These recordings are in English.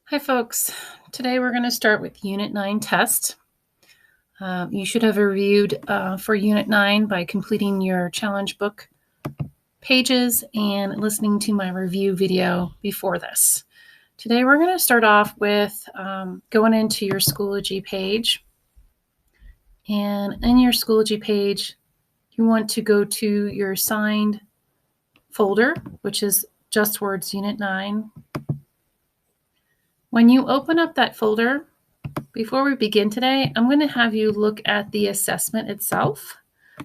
Hi folks, today we're going to start with Unit 9 test. You should have reviewed for Unit 9 by completing your challenge book pages and listening to my review video before this. Today we're going to start off with going into your Schoology page. And in your Schoology page, you want to go to your assigned folder, which is Just Words Unit 9. When you open up that folder, before we begin today, I'm going to have you look at the assessment itself.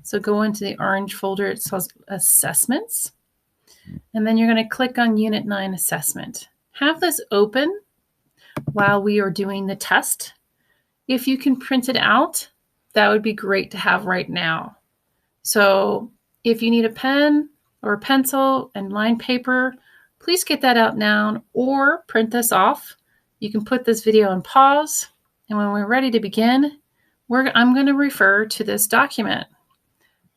So go into the orange folder, it says Assessments, and then you're going to click on Unit 9 Assessment. Have this open while we are doing the test. If you can print it out, that would be great to have right now. So if you need a pen or a pencil and lined paper, please get that out now or print this off. You can put this video on pause, and when we're ready to begin, I'm going to refer to this document.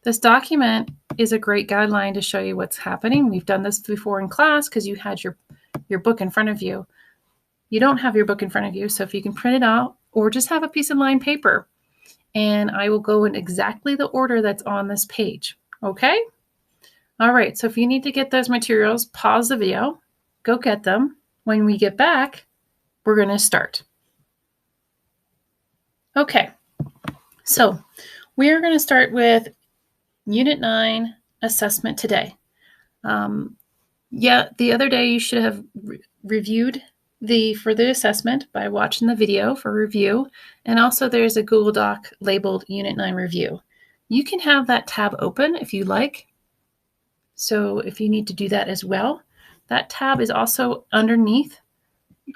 This document is a great guideline to show you what's happening. We've done this before in class because you had your book in front of you. You don't have your book in front of you, so if you can print it out or just have a piece of lined paper, and I will go in exactly the order that's on this page, okay? All right, so if you need to get those materials, pause the video, go get them. When we get back, we're going to start. Okay, so we are going to start with Unit 9 assessment today. The other day you should have reviewed for the assessment by watching the video for review, and also there's a Google Doc labeled Unit 9 review. You can have that tab open if you like. So if you need to do that as well, that tab is also underneath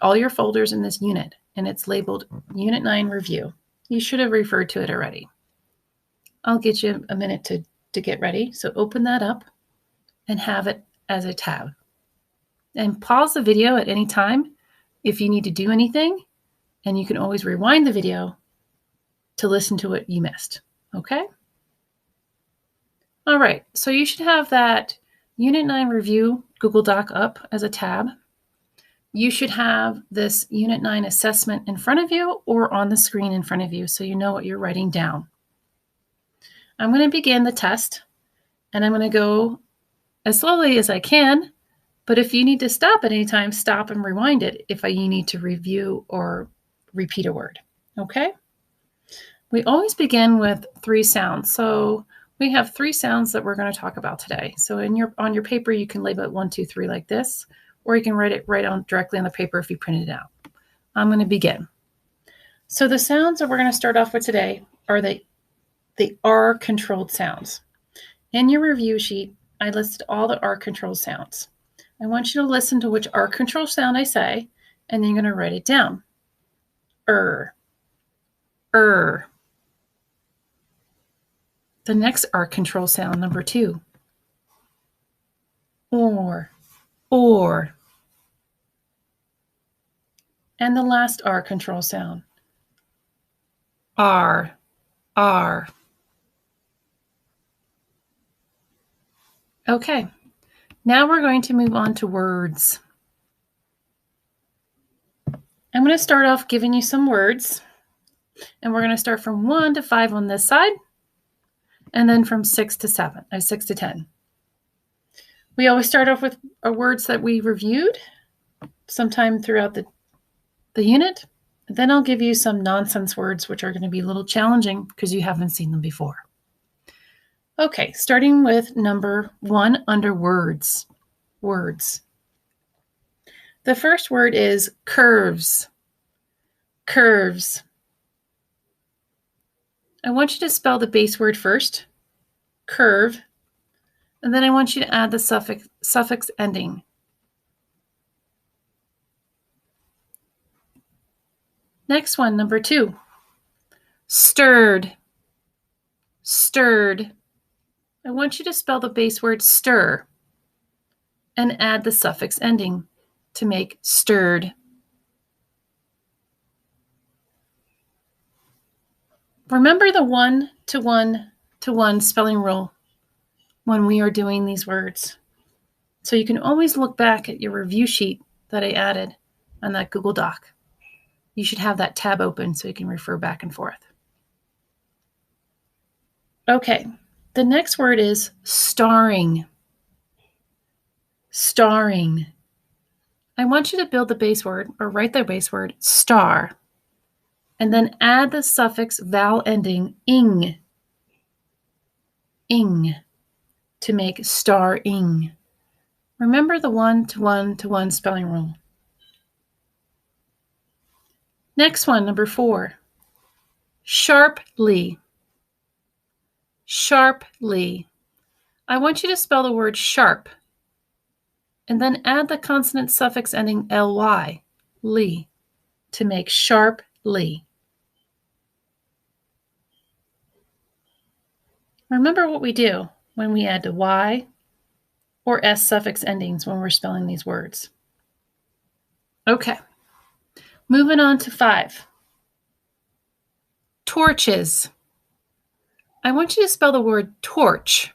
all your folders in this unit, and it's labeled Unit 9 review. You should have referred to it already. I'll get you a minute to get ready. So open that up and have it as a tab. And pause the video at any time if you need to do anything, and you can always rewind the video to listen to what you missed, okay? All right, so you should have that Unit 9 review Google Doc up as a tab. You should have this Unit 9 assessment in front of you or on the screen in front of you so you know what you're writing down. I'm going to begin the test, and I'm going to go as slowly as I can, but if you need to stop at any time, stop and rewind it if you need to review or repeat a word, okay? We always begin with 3 sounds, so we have 3 sounds that we're going to talk about today. So on your paper, you can label it 1, 2, 3 like this, or you can write it directly on the paper if you printed it out. I'm going to begin. So the sounds that we're going to start off with today are the R-controlled sounds. In your review sheet, I listed all the R-controlled sounds. I want you to listen to which R-controlled sound I say, and then you're going to write it down. The next R-control sound, number 2. Or. And the last R-control sound. R. Okay, now we're going to move on to words. I'm going to start off giving you some words, and we're going to start from 1 to 5 on this side, and then from 6 to 10. We always start off with words that we reviewed sometime throughout the unit. Then I'll give you some nonsense words, which are going to be a little challenging because you haven't seen them before. Okay, starting with number 1 under words. Words. The first word is curves. Curves. I want you to spell the base word first, curve, and then I want you to add the suffix ending. Next one, number 2, stirred. Stirred. I want you to spell the base word stir and add the suffix ending to make stirred. Remember the 1 to 1 to 1 spelling rule when we are doing these words. So you can always look back at your review sheet that I added on that Google Doc. You should have that tab open so you can refer back and forth. Okay, the next word is starring. Starring. I want you to build the base word, or write the base word, star, and then add the suffix vowel ending ing. Ing, to make starring. Remember the 1-to-1-to-1 spelling rule. Next one, number 4. Sharply. Sharply. I want you to spell the word sharp and then add the consonant suffix ending ly, ly, to make sharply. Remember what we do when we add the y or s suffix endings when we're spelling these words. Okay, moving on to 5. Torches. I want you to spell the word torch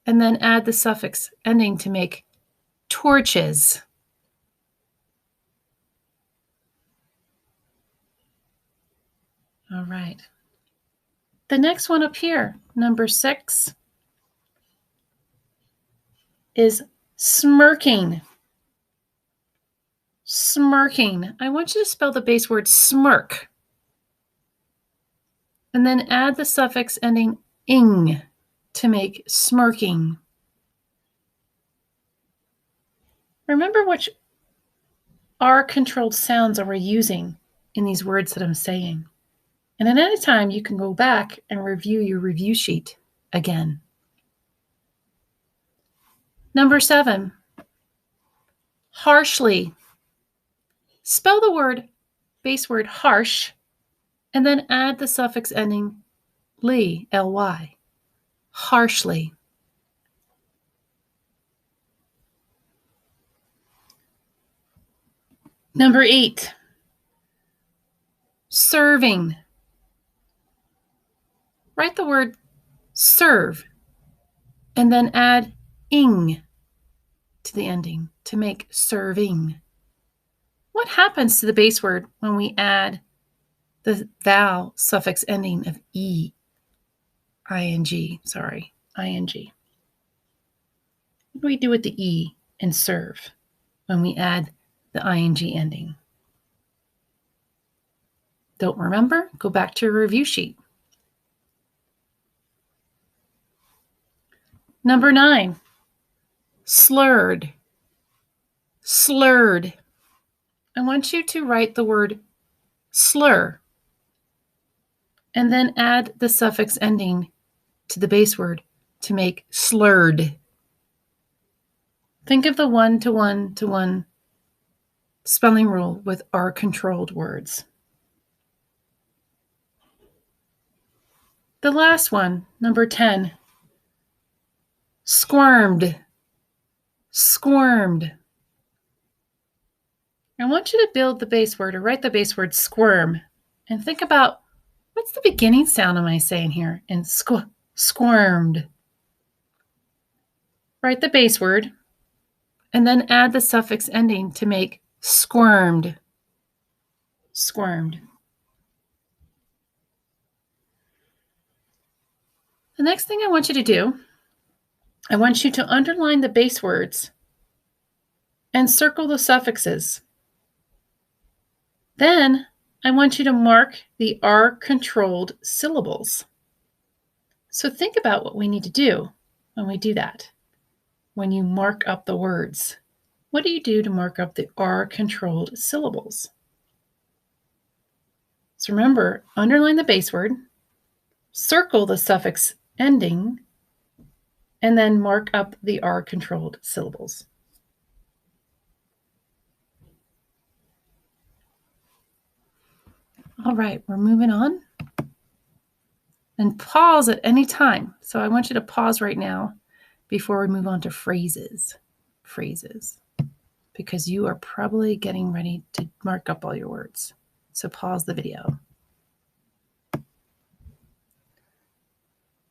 and then add the suffix ending to make torches. All right. The next one up here, number 6, is smirking. Smirking. I want you to spell the base word smirk and then add the suffix ending ing to make smirking. Remember which R-controlled sounds are we using in these words that I'm saying. And at any time, you can go back and review your review sheet again. Number 7, harshly. Spell the base word harsh, and then add the suffix ending ly, ly, harshly. Number 8, serving. Write the word serve and then add ing to the ending to make serving. What happens to the base word when we add the vowel suffix ending of ing? Ing. What do we do with the e in serve when we add the ing ending? Don't remember? Go back to your review sheet. Number 9, slurred. Slurred. I want you to write the word slur and then add the suffix ending to the base word to make slurred. Think of the 1-to-1-to-1 spelling rule with R-controlled words. The last one, number 10, squirmed. Squirmed. I want you to build the base word or write the base word squirm and think about what's the beginning sound am I saying here in squirmed. Write the base word and then add the suffix ending to make squirmed. Squirmed. The next thing I want you to do, I want you to underline the base words and circle the suffixes. Then I want you to mark the R-controlled syllables. So think about what we need to do when we do that. When you mark up the words, what do you do to mark up the R-controlled syllables? So remember, underline the base word, circle the suffix ending, and then mark up the R-controlled syllables. All right, we're moving on. And pause at any time. So I want you to pause right now before we move on to phrases. Phrases. Because you are probably getting ready to mark up all your words. So pause the video.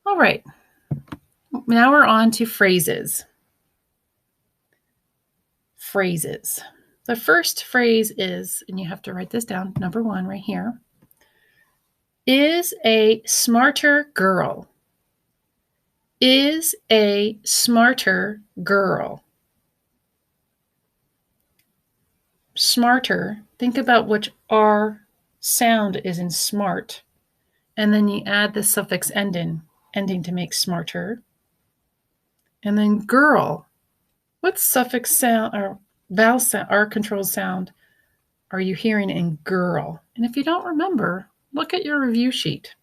All right. Now we're on to phrases. phrases. The first phrase is, and you have to write this down, number 1 right here, is a smarter girl. Is a smarter girl. Smarter, think about which R sound is in smart, and then you add the suffix ending to make smarter. And then girl, what suffix sound or vowel sound, R controlled sound are you hearing in girl? And if you don't remember, look at your review sheet.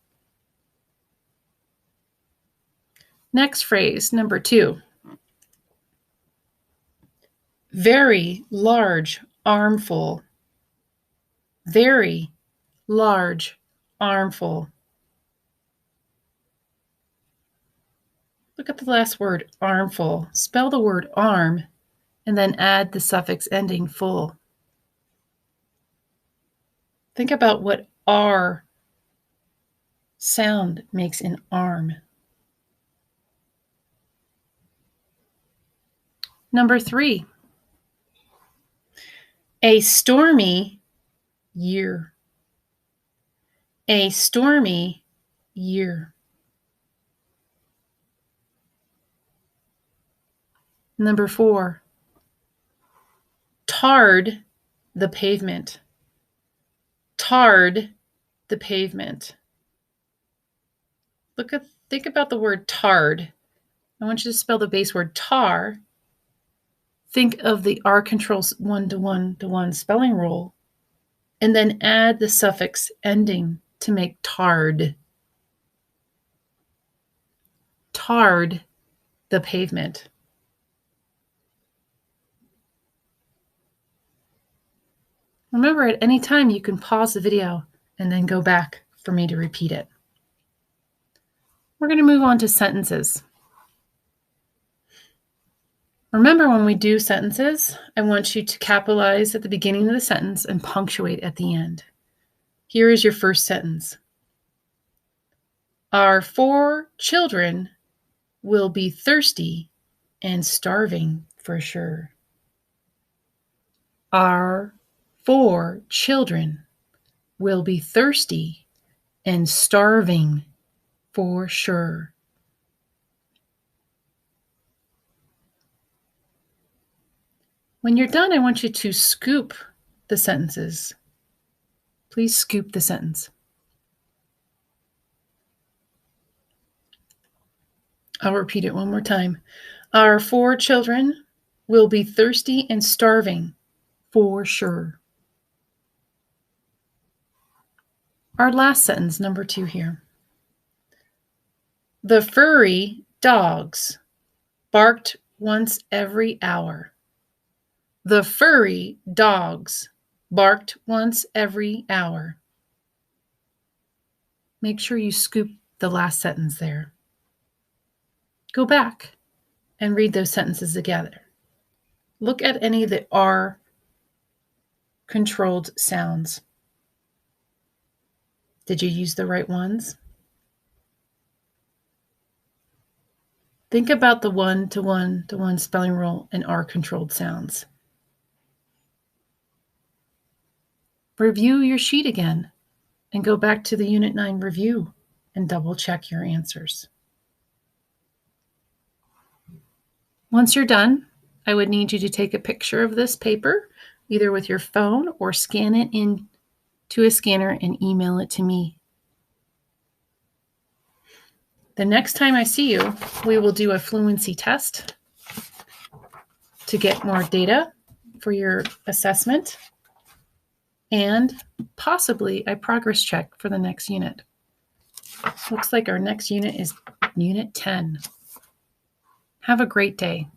Next phrase, number 2. Very large armful. Very large armful. Look at the last word, armful. Spell the word arm and then add the suffix ending full. Think about what R sound makes in arm. Number 3. A stormy year. A stormy year. Number 4. Tarred the pavement. Tarred the pavement. Think about the word tarred. I want you to spell the base word tar. Think of the R controls 1-to-1-to-1 spelling rule, and then add the suffix ending to make tarred. Tarred the pavement. Remember, at any time you can pause the video and then go back for me to repeat it. We're going to move on to sentences. Remember, when we do sentences, I want you to capitalize at the beginning of the sentence and punctuate at the end. Here is your first sentence. Our 4 children will be thirsty and starving for sure. Our 4 children will be thirsty and starving for sure. When you're done, I want you to scoop the sentences. Please scoop the sentence. I'll repeat it one more time. Our 4 children will be thirsty and starving for sure. Our last sentence, number 2 here. The furry dogs barked once every hour. The furry dogs barked once every hour. Make sure you scoop the last sentence there. Go back and read those sentences together. Look at any of the R controlled sounds. Did you use the right ones? Think about the 1-to-1-to-1 spelling rule and R controlled sounds. Review your sheet again and go back to the Unit 9 review and double check your answers. Once you're done, I would need you to take a picture of this paper, either with your phone or scan it into a scanner and email it to me. The next time I see you, we will do a fluency test to get more data for your assessment and possibly a progress check for the next unit. Looks like our next unit is Unit 10. Have a great day.